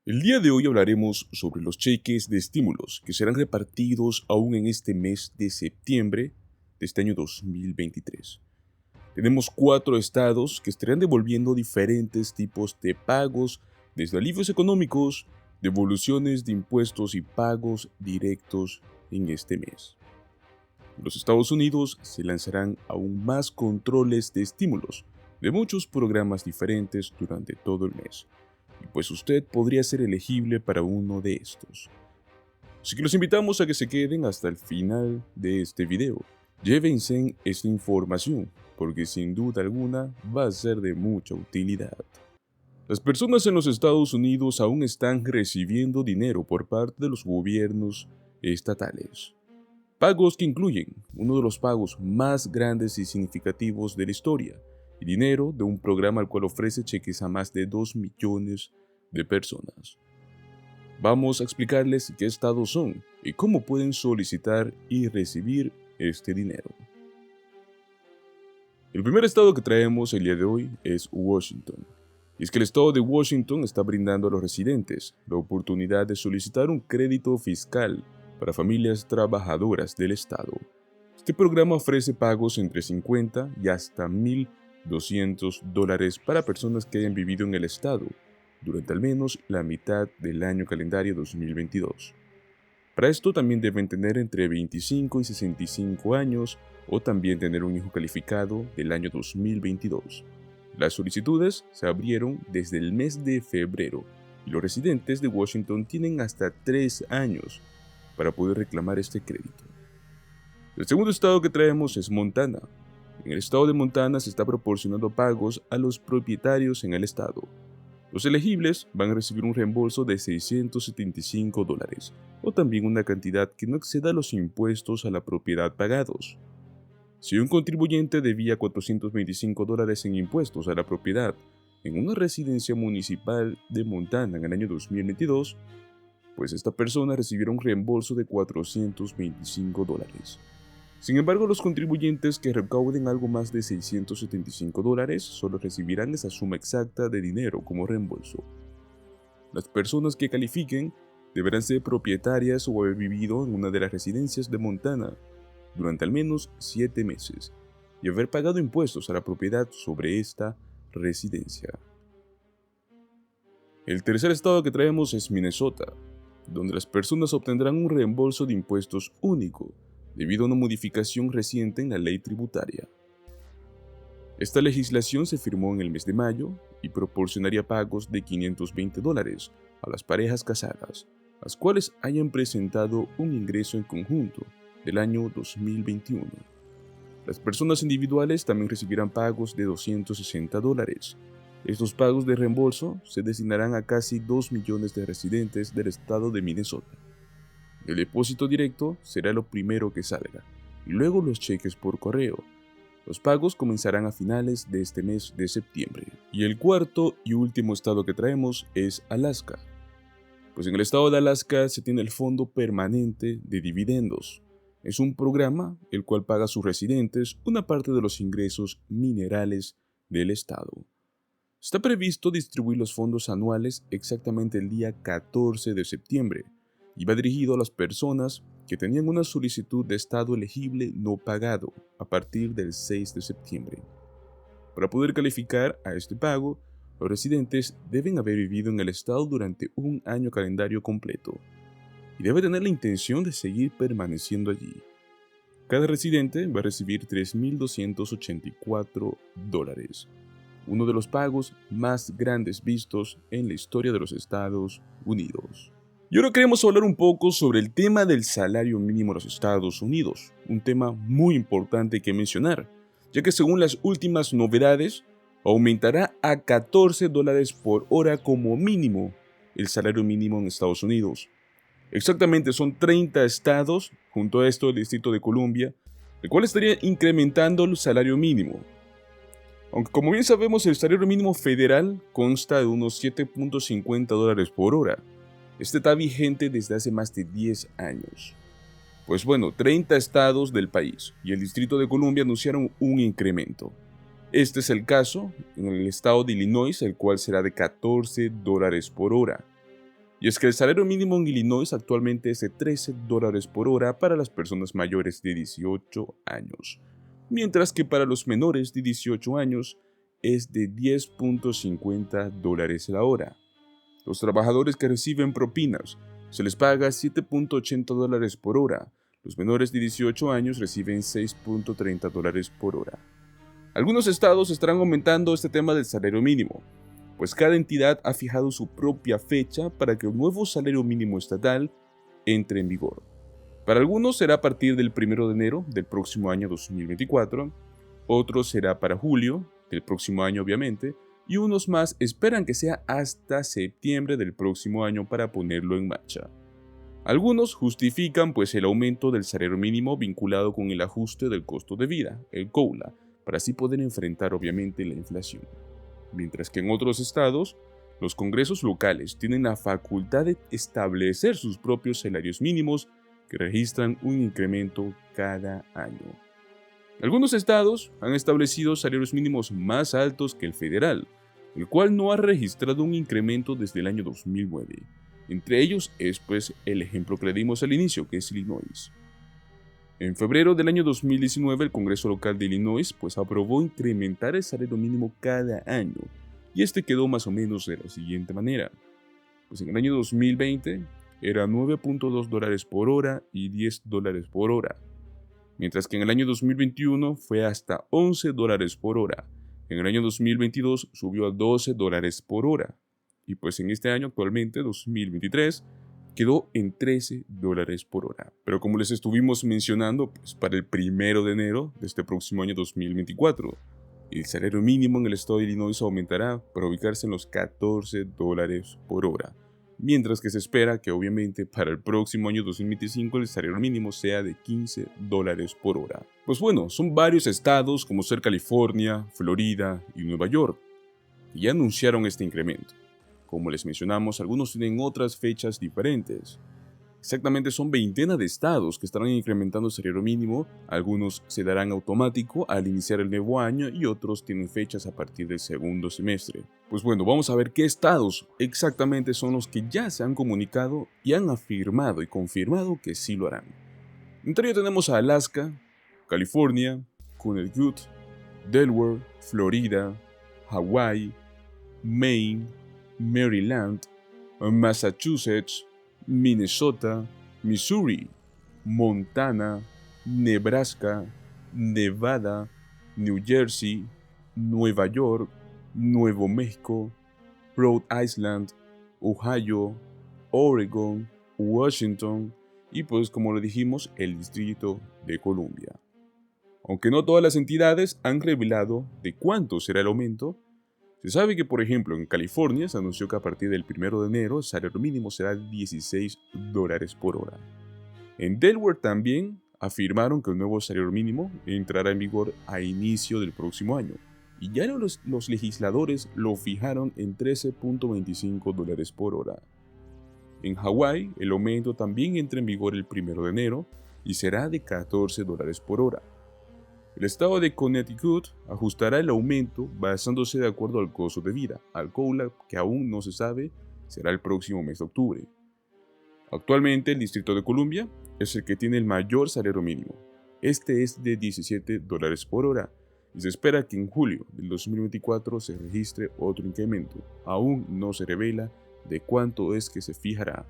El día de hoy hablaremos sobre los cheques de estímulos que serán repartidos aún en este mes de septiembre de este año 2023. Tenemos 4 estados que estarán devolviendo diferentes tipos de pagos, desde alivios económicos, devoluciones de impuestos y pagos directos en este mes. En los Estados Unidos se lanzarán aún más controles de estímulos de muchos programas diferentes durante todo el mes, y pues usted podría ser elegible para uno de estos. Así que los invitamos a que se queden hasta el final de este video. Llévense esta información, porque sin duda alguna va a ser de mucha utilidad. Las personas en los Estados Unidos aún están recibiendo dinero por parte de los gobiernos estatales. Pagos que incluyen uno de los pagos más grandes y significativos de la historia, y dinero de un programa al cual ofrece cheques a más de 2 millones de personas. Vamos a explicarles qué estados son y cómo pueden solicitar y recibir este dinero. El primer estado que traemos el día de hoy es Washington. Y es que el estado de Washington está brindando a los residentes la oportunidad de solicitar un crédito fiscal para familias trabajadoras del estado. Este programa ofrece pagos entre 50 y hasta $1,200 para personas que hayan vivido en el estado durante al menos la mitad del año calendario 2022. Para esto también deben tener entre 25 y 65 años o también tener un hijo calificado del año 2022. Las solicitudes se abrieron desde el mes de febrero y los residentes de Washington tienen hasta 3 años para poder reclamar este crédito. El segundo estado que traemos es Montana. En el estado de Montana se está proporcionando pagos a los propietarios en el estado. Los elegibles van a recibir un reembolso de $675 o también una cantidad que no exceda los impuestos a la propiedad pagados. Si un contribuyente debía $425 en impuestos a la propiedad en una residencia municipal de Montana en el año 2022, pues esta persona recibirá un reembolso de $425. Sin embargo, los contribuyentes que recauden algo más de $675 solo recibirán esa suma exacta de dinero como reembolso. Las personas que califiquen deberán ser propietarias o haber vivido en una de las residencias de Montana durante al menos 7 meses y haber pagado impuestos a la propiedad sobre esta residencia. El tercer estado que traemos es Minnesota, donde las personas obtendrán un reembolso de impuestos único debido a una modificación reciente en la ley tributaria. Esta legislación se firmó en el mes de mayo y proporcionaría pagos de $520 a las parejas casadas, las cuales hayan presentado un ingreso en conjunto del año 2021. Las personas individuales también recibirán pagos de $260. Estos pagos de reembolso se destinarán a casi 2 millones de residentes del estado de Minnesota. El depósito directo será lo primero que salga, y luego los cheques por correo. Los pagos comenzarán a finales de este mes de septiembre. Y el cuarto y último estado que traemos es Alaska. Pues en el estado de Alaska se tiene el Fondo Permanente de Dividendos. Es un programa el cual paga a sus residentes una parte de los ingresos minerales del estado. Está previsto distribuir los fondos anuales exactamente el día 14 de septiembre y va dirigido a las personas que tenían una solicitud de estado elegible no pagado a partir del 6 de septiembre. Para poder calificar a este pago, los residentes deben haber vivido en el estado durante un año calendario completo y debe tener la intención de seguir permaneciendo allí. Cada residente va a recibir $3,284, uno de los pagos más grandes vistos en la historia de los Estados Unidos. Y ahora queremos hablar un poco sobre el tema del salario mínimo en los Estados Unidos, un tema muy importante que mencionar, ya que según las últimas novedades, aumentará a $14 por hora como mínimo el salario mínimo en Estados Unidos. Exactamente, son 30 estados, junto a esto el Distrito de Columbia, el cual estaría incrementando el salario mínimo. Aunque como bien sabemos, el salario mínimo federal consta de unos $7.50 por hora. Este está vigente desde hace más de 10 años. Pues bueno, 30 estados del país y el Distrito de Columbia anunciaron un incremento. Este es el caso en el estado de Illinois, el cual será de $14 por hora. Y es que el salario mínimo en Illinois actualmente es de $13 por hora para las personas mayores de 18 años, mientras que para los menores de 18 años es de $10.50 la hora. Los trabajadores que reciben propinas se les paga $7.80 por hora. Los menores de 18 años reciben $6.30 por hora. Algunos estados estarán aumentando este tema del salario mínimo, pues cada entidad ha fijado su propia fecha para que el nuevo salario mínimo estatal entre en vigor. Para algunos será a partir del 1 de enero del próximo año 2024, otros será para julio del próximo año obviamente, y unos más esperan que sea hasta septiembre del próximo año para ponerlo en marcha. Algunos justifican pues el aumento del salario mínimo vinculado con el ajuste del costo de vida, el COLA, para así poder enfrentar obviamente la inflación. Mientras que en otros estados, los congresos locales tienen la facultad de establecer sus propios salarios mínimos que registran un incremento cada año. Algunos estados han establecido salarios mínimos más altos que el federal, el cual no ha registrado un incremento desde el año 2009. Entre ellos es pues el ejemplo que le dimos al inicio, que es Illinois. En febrero del año 2019, el Congreso local de Illinois pues aprobó incrementar el salario mínimo cada año, y este quedó más o menos de la siguiente manera. Pues en el año 2020 era $9.2 por hora y $10 por hora, mientras que en el año 2021 fue hasta $11 por hora. En el año 2022 subió a $12 por hora, y pues en este año actualmente, 2023, quedó en $13 por hora. Pero como les estuvimos mencionando, pues para el 1 de enero de este próximo año 2024, el salario mínimo en el estado de Illinois aumentará para ubicarse en los $14 por hora, mientras que se espera que obviamente para el próximo año 2025 el salario mínimo sea de $15 por hora. Pues bueno, son varios estados como ser California, Florida y Nueva York que ya anunciaron este incremento. Como les mencionamos, algunos tienen otras fechas diferentes. Exactamente son veintenas de estados que estarán incrementando el salario mínimo, algunos se darán automático al iniciar el nuevo año y otros tienen fechas a partir del segundo semestre. Pues bueno, vamos a ver qué estados exactamente son los que ya se han comunicado y han afirmado y confirmado que sí lo harán. Entre ellos tenemos a Alaska, California, Connecticut, Delaware, Florida, Hawái, Maine, Maryland, Massachusetts, Minnesota, Missouri, Montana, Nebraska, Nevada, New Jersey, Nueva York, Nuevo México, Rhode Island, Ohio, Oregon, Washington y pues como lo dijimos, el Distrito de Columbia. Aunque no todas las entidades han revelado de cuánto será el aumento, se sabe que, por ejemplo, en California se anunció que a partir del 1 de enero el salario mínimo será $16 por hora. En Delaware también afirmaron que el nuevo salario mínimo entrará en vigor a inicio del próximo año, y ya los legisladores lo fijaron en $13.25 por hora. En Hawái, el aumento también entra en vigor el 1 de enero y será de $14 por hora. El estado de Connecticut ajustará el aumento basándose de acuerdo al costo de vida, al COLA, que aún no se sabe, será el próximo mes de octubre. Actualmente el Distrito de Columbia es el que tiene el mayor salario mínimo. Este es de $17 por hora y se espera que en julio del 2024 se registre otro incremento. Aún no se revela de cuánto es que se fijará.